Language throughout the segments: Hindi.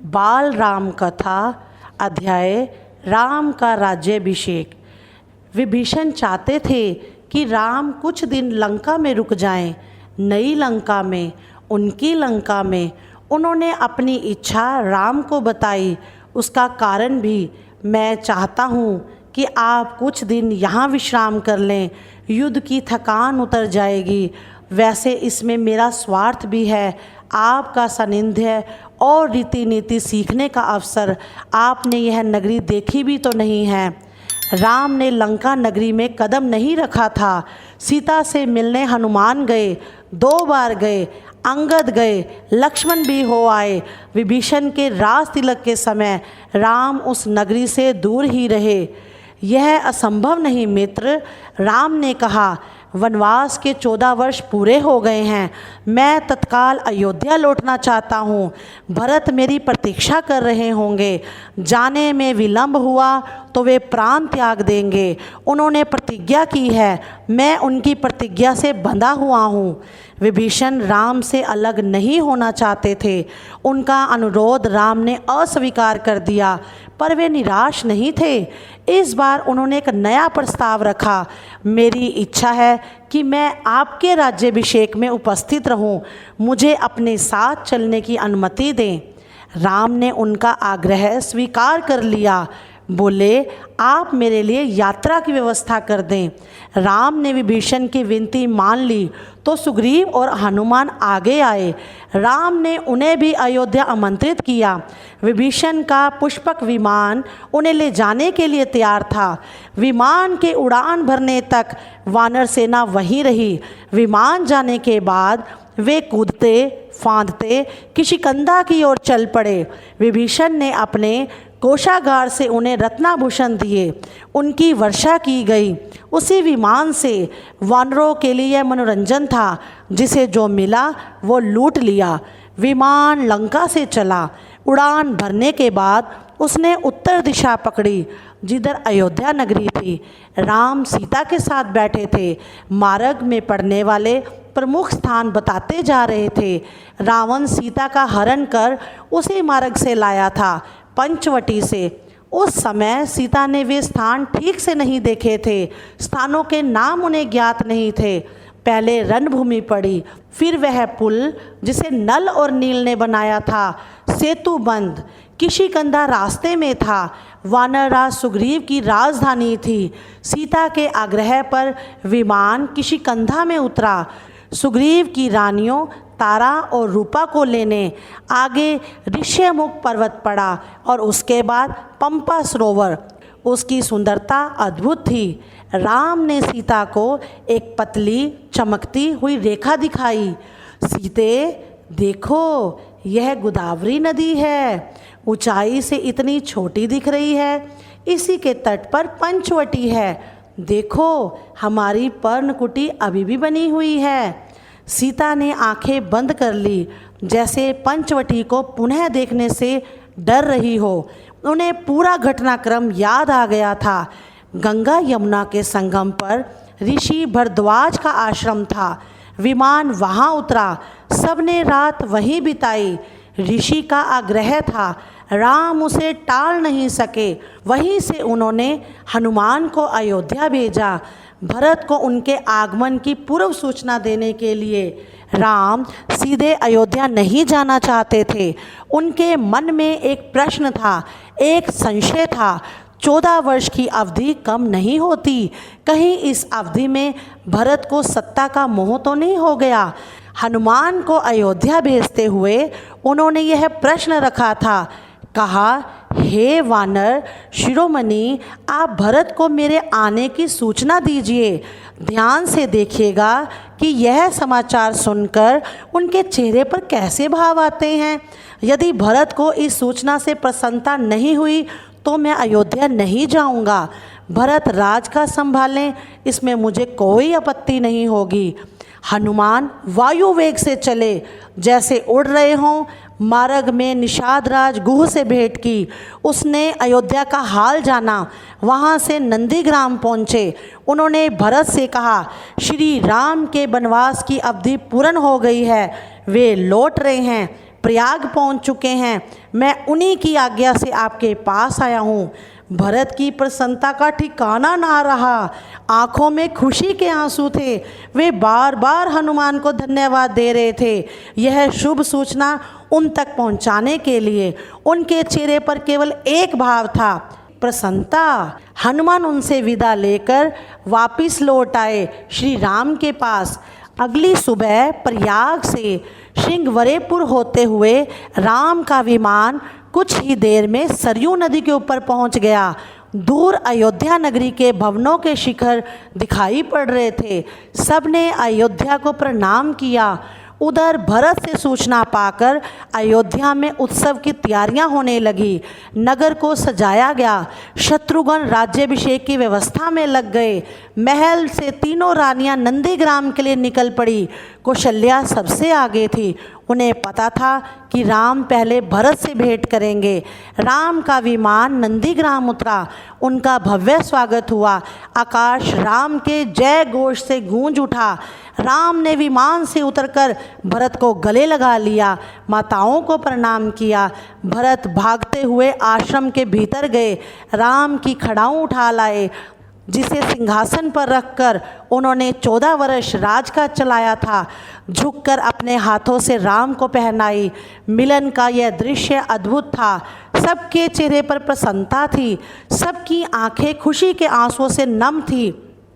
बाल राम कथा अध्याय राम का राज्याभिषेक। विभीषण चाहते थे कि राम कुछ दिन लंका में रुक जाएं। नई लंका में, उनकी लंका में उन्होंने अपनी इच्छा राम को बताई। उसका कारण भी, मैं चाहता हूँ कि आप कुछ दिन यहाँ विश्राम कर लें, युद्ध की थकान उतर जाएगी। वैसे इसमें मेरा स्वार्थ भी है, आपका सानिध्य और रीति नीति सीखने का अवसर। आपने यह नगरी देखी भी तो नहीं है। राम ने लंका नगरी में कदम नहीं रखा था। सीता से मिलने हनुमान गए, 2 बार गए, अंगद गए, लक्ष्मण भी हो आए। विभीषण के राज तिलक के समय राम उस नगरी से दूर ही रहे। यह असंभव नहीं मित्र, राम ने कहा। वनवास के 14 वर्ष पूरे हो गए हैं। मैं तत्काल अयोध्या लौटना चाहता हूँ। भरत मेरी प्रतीक्षा कर रहे होंगे। जाने में विलंब हुआ तो वे प्राण त्याग देंगे। उन्होंने प्रतिज्ञा की है, मैं उनकी प्रतिज्ञा से बंधा हुआ हूँ। विभीषण राम से अलग नहीं होना चाहते थे। उनका अनुरोध राम ने अस्वीकार कर दिया, पर वे निराश नहीं थे। इस बार उन्होंने एक नया प्रस्ताव रखा। मेरी इच्छा है कि मैं आपके राज्याभिषेक में उपस्थित रहूं। मुझे अपने साथ चलने की अनुमति दें। राम ने उनका आग्रह स्वीकार कर लिया। बोले, आप मेरे लिए यात्रा की व्यवस्था कर दें। राम ने विभीषण की विनती मान ली तो सुग्रीव और हनुमान आगे आए। राम ने उन्हें भी अयोध्या आमंत्रित किया। विभीषण का पुष्पक विमान उन्हें ले जाने के लिए तैयार था। विमान के उड़ान भरने तक वानर सेना वहीं रही। विमान जाने के बाद वे कूदते फांदते किशिकंधा की ओर चल पड़े। विभीषण ने अपने कोषागार से उन्हें रत्नाभूषण दिए। उनकी वर्षा की गई। उसी विमान से वानरों के लिए यह मनोरंजन था, जिसे जो मिला वो लूट लिया। विमान लंका से चला। उड़ान भरने के बाद उसने उत्तर दिशा पकड़ी, जिधर अयोध्या नगरी थी। राम सीता के साथ बैठे थे। मार्ग में पड़ने वाले प्रमुख स्थान बताते जा रहे थे। रावण सीता का हरण कर उसी मार्ग से लाया था, पंचवटी से। उस समय सीता ने वे स्थान ठीक से नहीं देखे थे। स्थानों के नाम उन्हें ज्ञात नहीं थे। पहले रणभूमि पड़ी, फिर वह पुल जिसे नल और नील ने बनाया था, सेतु बंद। किशिकंधा रास्ते में था। वानरराज सुग्रीव की राजधानी थी। सीता के आग्रह पर विमान किशिकंधा में उतरा। सुग्रीव की रानियों तारा और रूपा को लेने आगे ऋष्यमुख पर्वत पड़ा और उसके बाद पंपा सरोवर। उसकी सुंदरता अद्भुत थी। राम ने सीता को एक पतली चमकती हुई रेखा दिखाई। सीते, देखो, यह गोदावरी नदी है। ऊंचाई से इतनी छोटी दिख रही है। इसी के तट पर पंचवटी है। देखो, हमारी पर्णकुटी अभी भी बनी हुई है। सीता ने आंखें बंद कर ली, जैसे पंचवटी को पुनः देखने से डर रही हो। उन्हें पूरा घटनाक्रम याद आ गया था। गंगा यमुना के संगम पर ऋषि भरद्वाज का आश्रम था। विमान वहाँ उतरा। सबने रात वहीं बिताई। ऋषि का आग्रह था, राम उसे टाल नहीं सके। वहीं से उन्होंने हनुमान को अयोध्या भेजा, भरत को उनके आगमन की पूर्व सूचना देने के लिए। राम सीधे अयोध्या नहीं जाना चाहते थे। उनके मन में एक प्रश्न था, एक संशय था। 14 वर्ष की अवधि कम नहीं होती। कहीं इस अवधि में भरत को सत्ता का मोह तो नहीं हो गया। हनुमान को अयोध्या भेजते हुए उन्होंने यह प्रश्न रखा था। कहा, हे वानर शिरोमणि, आप भरत को मेरे आने की सूचना दीजिए। ध्यान से देखिएगा कि यह समाचार सुनकर उनके चेहरे पर कैसे भाव आते हैं। यदि भरत को इस सूचना से प्रसन्नता नहीं हुई तो मैं अयोध्या नहीं जाऊंगा। भरत राज का संभालें, इसमें मुझे कोई आपत्ति नहीं होगी। हनुमान वायु वेग से चले, जैसे उड़ रहे हों। मार्ग में निषाद राज गुह से भेंट की। उसने अयोध्या का हाल जाना। वहाँ से नंदीग्राम पहुँचे। उन्होंने भरत से कहा, श्री राम के वनवास की अवधि पूर्ण हो गई है। वे लौट रहे हैं। प्रयाग पहुंच चुके हैं। मैं उन्हीं की आज्ञा से आपके पास आया हूँ। भरत की प्रसन्नता का ठिकाना ना रहा, आंखों में खुशी के आंसू थे। वे बार बार हनुमान को धन्यवाद दे रहे थे, यह शुभ सूचना उन तक पहुंचाने के लिए। उनके चेहरे पर केवल एक भाव था, प्रसन्नता। हनुमान उनसे विदा लेकर वापिस लौट आए श्री राम के पास। अगली सुबह प्रयाग से श्रृंगवरेपुर होते हुए राम का विमान कुछ ही देर में सरयू नदी के ऊपर पहुंच गया। दूर अयोध्या नगरी के भवनों के शिखर दिखाई पड़ रहे थे। सबने अयोध्या को प्रणाम किया। उधर भरत से सूचना पाकर अयोध्या में उत्सव की तैयारियां होने लगी। नगर को सजाया गया। शत्रुघ्न राज्याभिषेक की व्यवस्था में लग गए। महल से तीनों रानियां नंदीग्राम के लिए निकल पड़ी। कौशल्या सबसे आगे थी। उन्हें पता था कि राम पहले भरत से भेंट करेंगे। राम का विमान नंदीग्राम उतरा। उनका भव्य स्वागत हुआ। आकाश राम के जय घोष से गूंज उठा। राम ने विमान से उतरकर भरत को गले लगा लिया, माताओं को प्रणाम किया। भरत भागते हुए आश्रम के भीतर गए। राम की खड़ाऊं उठा लाए, जिसे सिंहासन पर रखकर उन्होंने 14 वर्ष राज का चलाया था। झुककर अपने हाथों से राम को पहनाई। मिलन का यह दृश्य अद्भुत था। सबके चेहरे पर प्रसन्नता थी। सबकी आंखें खुशी के आंसुओं से नम थी।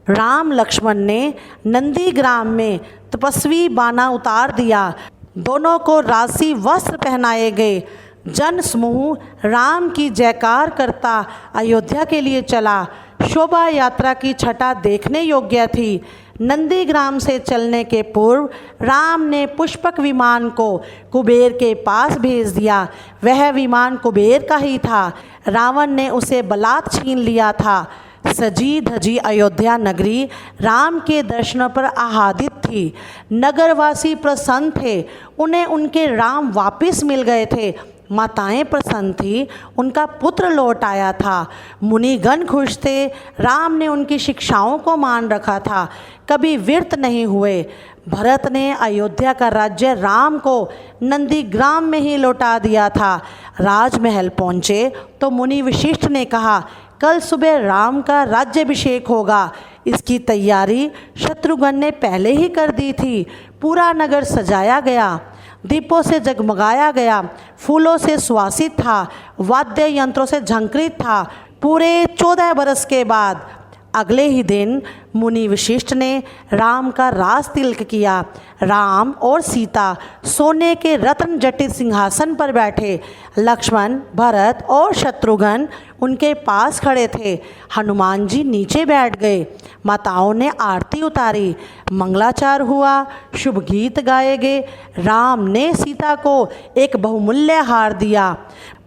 राम लक्ष्मण ने नंदीग्राम में तपस्वी बाना उतार दिया। दोनों को राशि वस्त्र पहनाए गए। जन समूह राम की जयकार करता अयोध्या के लिए चला। शोभा यात्रा की छटा देखने योग्य थी। नंदीग्राम से चलने के पूर्व राम ने पुष्पक विमान को कुबेर के पास भेज दिया। वह विमान कुबेर का ही था। रावण ने उसे बलात् छीन लिया था। सजी धजी अयोध्या नगरी राम के दर्शनों पर आह्लादित थी। नगरवासी प्रसन्न थे। उन्हें उनके राम वापस मिल गए थे। माताएं प्रसन्न थी, उनका पुत्र लौट आया था। मुनिगण खुश थे। राम ने उनकी शिक्षाओं को मान रखा था, कभी व्यर्थ नहीं हुए। भरत ने अयोध्या का राज्य राम को नंदीग्राम में ही लौटा दिया था। राजमहल पहुँचे तो मुनि वशिष्ठ ने कहा, कल सुबह राम का राज्याभिषेक होगा। इसकी तैयारी शत्रुघ्न ने पहले ही कर दी थी। पूरा नगर सजाया गया, दीपों से जगमगाया गया, फूलों से सुवासित था, वाद्य यंत्रों से झंकृत था। पूरे 14 बरस के बाद अगले ही दिन मुनि वशिष्ठ ने राम का राज तिलक किया। राम और सीता सोने के रत्न जटित सिंहासन पर बैठे। लक्ष्मण, भरत और शत्रुघ्न उनके पास खड़े थे। हनुमान जी नीचे बैठ गए। माताओं ने आरती उतारी, मंगलाचार हुआ, शुभ गीत गाए गए। राम ने सीता को एक बहुमूल्य हार दिया।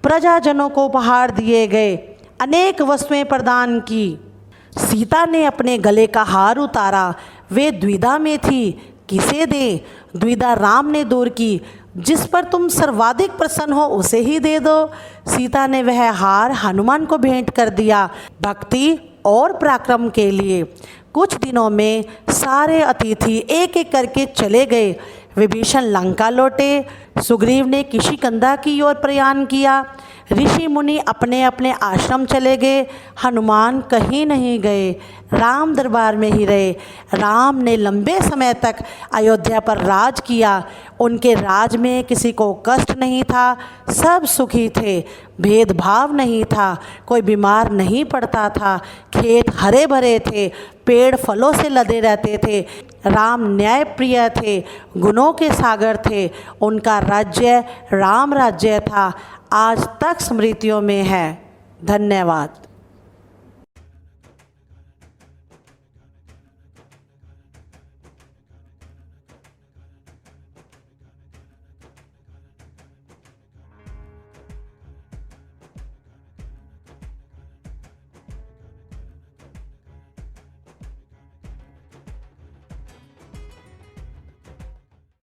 प्रजाजनों को उपहार दिए गए। अनेक वस्तुएं प्रदान की। सीता ने अपने गले का हार उतारा। वे द्विधा में थी, किसे दें? द्विधा राम ने दूर की। जिस पर तुम सर्वाधिक प्रसन्न हो उसे ही दे दो। सीता ने वह हार हनुमान को भेंट कर दिया, भक्ति और पराक्रम के लिए। कुछ दिनों में सारे अतिथि एक एक करके चले गए। विभीषण लंका लौटे। सुग्रीव ने किष्किंधा की ओर प्रयाण किया। ऋषि मुनि अपने अपने आश्रम चले गए। हनुमान कहीं नहीं गए, राम दरबार में ही रहे। राम ने लंबे समय तक अयोध्या पर राज किया। उनके राज में किसी को कष्ट नहीं था। सब सुखी थे, भेदभाव नहीं था, कोई बीमार नहीं पड़ता था। खेत हरे भरे थे, पेड़ फलों से लदे रहते थे। राम न्याय प्रिय थे, गुणों के सागर थे। उनका राज्य राम राज्य था, आज तक स्मृतियों में है। धन्यवाद।